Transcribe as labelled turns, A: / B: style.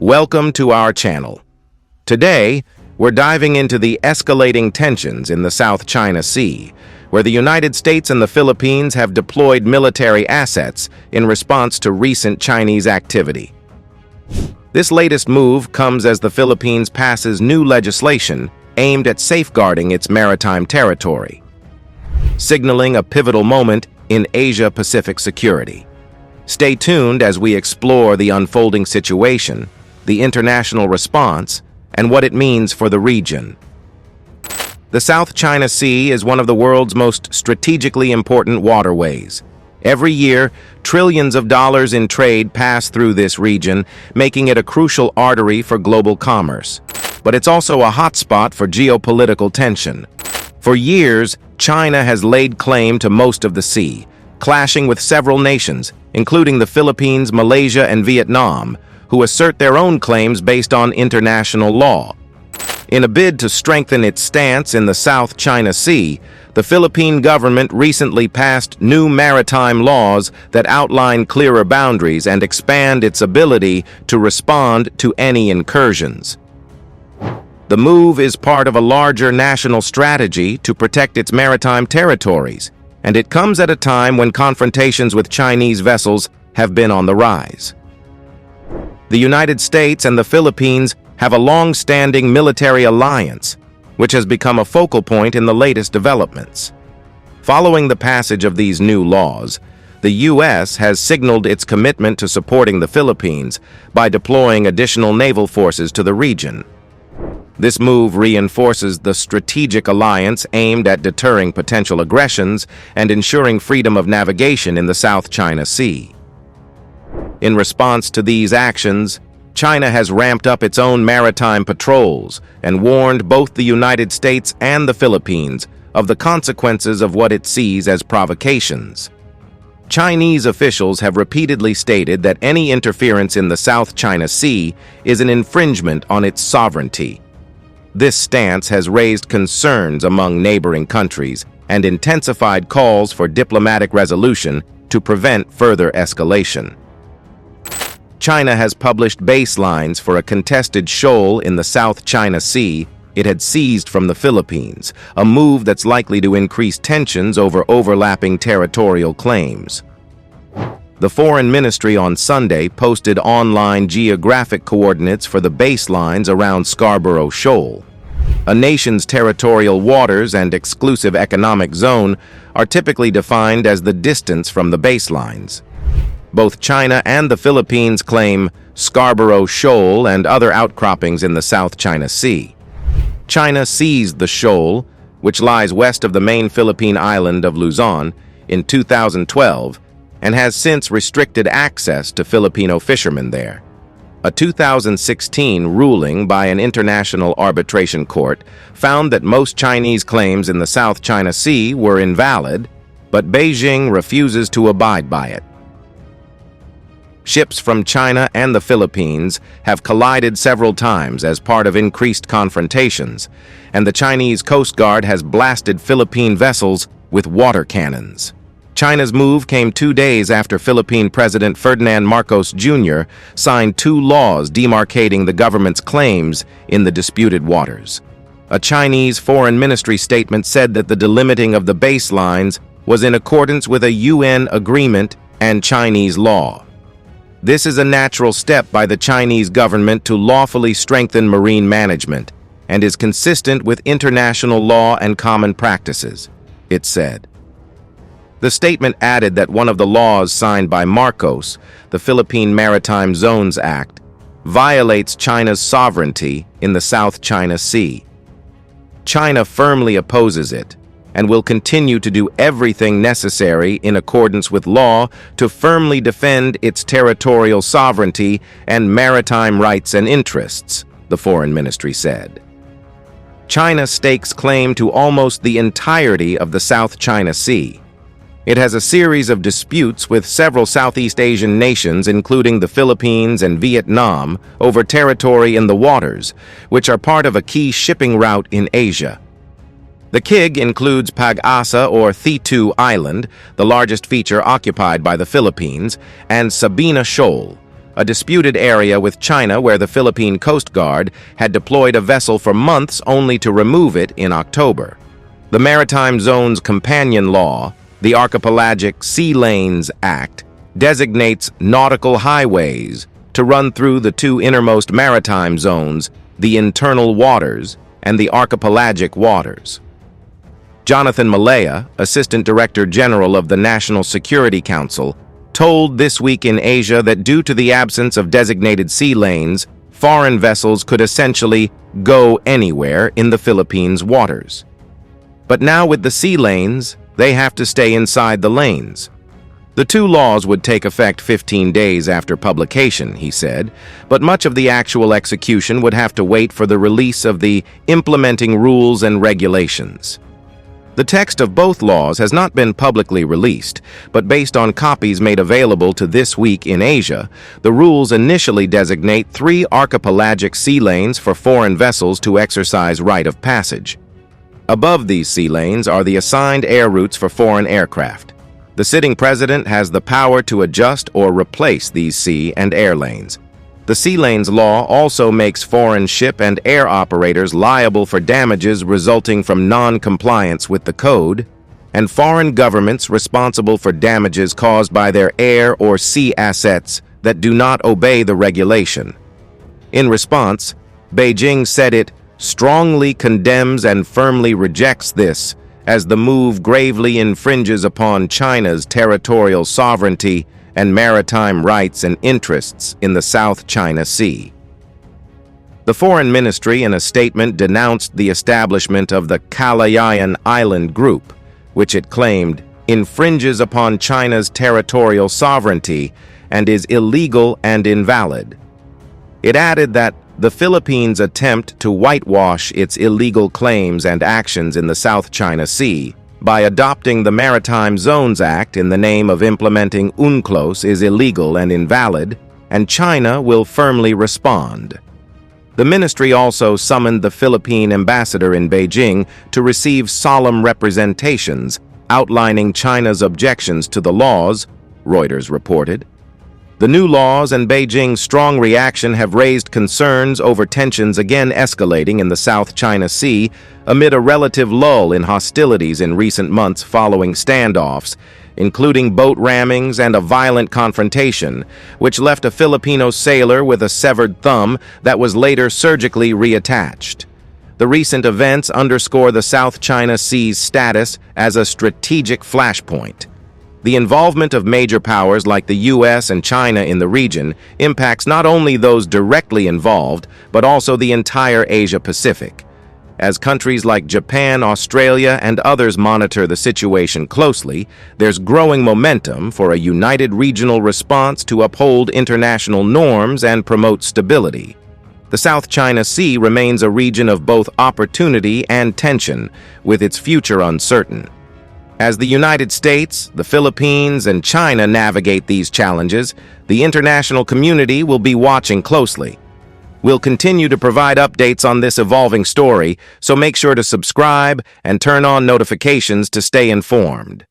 A: Welcome to our channel. Today, we're diving into the escalating tensions in the South China Sea, where the United States and the Philippines have deployed military assets in response to recent Chinese activity. This latest move comes as the Philippines passes new legislation aimed at safeguarding its maritime territory, signaling a pivotal moment in Asia-Pacific security. Stay tuned as we explore the unfolding situation, the international response, and what it means for the region. The South China Sea is one of the world's most strategically important waterways. Every year, trillions of dollars in trade pass through this region, making it a crucial artery for global commerce. But it's also a hotspot for geopolitical tension. For years, China has laid claim to most of the sea, clashing with several nations, including the Philippines, Malaysia, and Vietnam, who assert their own claims based on international law. In a bid to strengthen its stance in the South China Sea, the Philippine government recently passed new maritime laws that outline clearer boundaries and expand its ability to respond to any incursions. The move is part of a larger national strategy to protect its maritime territories, and it comes at a time when confrontations with Chinese vessels have been on the rise. The United States and the Philippines have a long-standing military alliance, which has become a focal point in the latest developments. Following the passage of these new laws, the U.S. has signaled its commitment to supporting the Philippines by deploying additional naval forces to the region. This move reinforces the strategic alliance aimed at deterring potential aggressions and ensuring freedom of navigation in the South China Sea. In response to these actions, China has ramped up its own maritime patrols and warned both the United States and the Philippines of the consequences of what it sees as provocations. Chinese officials have repeatedly stated that any interference in the South China Sea is an infringement on its sovereignty. This stance has raised concerns among neighboring countries and intensified calls for diplomatic resolution to prevent further escalation. China has published baselines for a contested shoal in the South China Sea it had seized from the Philippines, a move that's likely to increase tensions over overlapping territorial claims. The Foreign Ministry on Sunday posted online geographic coordinates for the baselines around Scarborough Shoal. A nation's territorial waters and exclusive economic zone are typically defined as the distance from the baselines. Both China and the Philippines claim Scarborough Shoal and other outcroppings in the South China Sea. China seized the shoal, which lies west of the main Philippine island of Luzon, in 2012, and has since restricted access to Filipino fishermen there. A 2016 ruling by an international arbitration court found that most Chinese claims in the South China Sea were invalid, but Beijing refuses to abide by it. Ships from China and the Philippines have collided several times as part of increased confrontations, and the Chinese Coast Guard has blasted Philippine vessels with water cannons. China's move came 2 days after Philippine President Ferdinand Marcos Jr. signed 2 laws demarcating the government's claims in the disputed waters. A Chinese Foreign Ministry statement said that the delimiting of the baselines was in accordance with a UN agreement and Chinese law. This is a natural step by the Chinese government to lawfully strengthen marine management and is consistent with international law and common practices, it said. The statement added that one of the laws signed by Marcos, the Philippine Maritime Zones Act, violates China's sovereignty in the South China Sea. China firmly opposes it and will continue to do everything necessary in accordance with law to firmly defend its territorial sovereignty and maritime rights and interests, the Foreign Ministry said. China stakes claim to almost the entirety of the South China Sea. It has a series of disputes with several Southeast Asian nations, including the Philippines and Vietnam, over territory in the waters, which are part of a key shipping route in Asia. The KIG includes Pag-asa or Thitu Island, the largest feature occupied by the Philippines, and Sabina Shoal, a disputed area with China where the Philippine Coast Guard had deployed a vessel for months only to remove it in October. The Maritime Zone's companion law, the Archipelagic Sea Lanes Act, designates nautical highways to run through the two innermost maritime zones, the internal waters and the archipelagic waters. Jonathan Malaya, Assistant Director General of the National Security Council, told This Week in Asia that due to the absence of designated sea lanes, foreign vessels could essentially go anywhere in the Philippines' waters. But now with the sea lanes, they have to stay inside the lanes. The two laws would take effect 15 days after publication, he said, but much of the actual execution would have to wait for the release of the implementing rules and regulations. The text of both laws has not been publicly released, but based on copies made available to This Week in Asia, the rules initially designate 3 archipelagic sea lanes for foreign vessels to exercise right of passage. Above these sea lanes are the assigned air routes for foreign aircraft. The sitting president has the power to adjust or replace these sea and air lanes. The sea lanes law also makes foreign ship and air operators liable for damages resulting from non-compliance with the code, and foreign governments responsible for damages caused by their air or sea assets that do not obey the regulation. In response, Beijing said it strongly condemns and firmly rejects this, as the move gravely infringes upon China's territorial sovereignty and maritime rights and interests in the South China Sea. The Foreign Ministry in a statement denounced the establishment of the Kalayaan Island Group, which it claimed infringes upon China's territorial sovereignty and is illegal and invalid. It added that the Philippines' attempt to whitewash its illegal claims and actions in the South China Sea by adopting the Maritime Zones Act in the name of implementing UNCLOS is illegal and invalid, and China will firmly respond. The ministry also summoned the Philippine ambassador in Beijing to receive solemn representations outlining China's objections to the laws, Reuters reported. The new laws and Beijing's strong reaction have raised concerns over tensions again escalating in the South China Sea amid a relative lull in hostilities in recent months following standoffs, including boat rammings and a violent confrontation, which left a Filipino sailor with a severed thumb that was later surgically reattached. The recent events underscore the South China Sea's status as a strategic flashpoint. The involvement of major powers like the U.S. and China in the region impacts not only those directly involved, but also the entire Asia-Pacific. As countries like Japan, Australia, and others monitor the situation closely, there's growing momentum for a united regional response to uphold international norms and promote stability. The South China Sea remains a region of both opportunity and tension, with its future uncertain. As the United States, the Philippines, and China navigate these challenges, the international community will be watching closely. We'll continue to provide updates on this evolving story, so make sure to subscribe and turn on notifications to stay informed.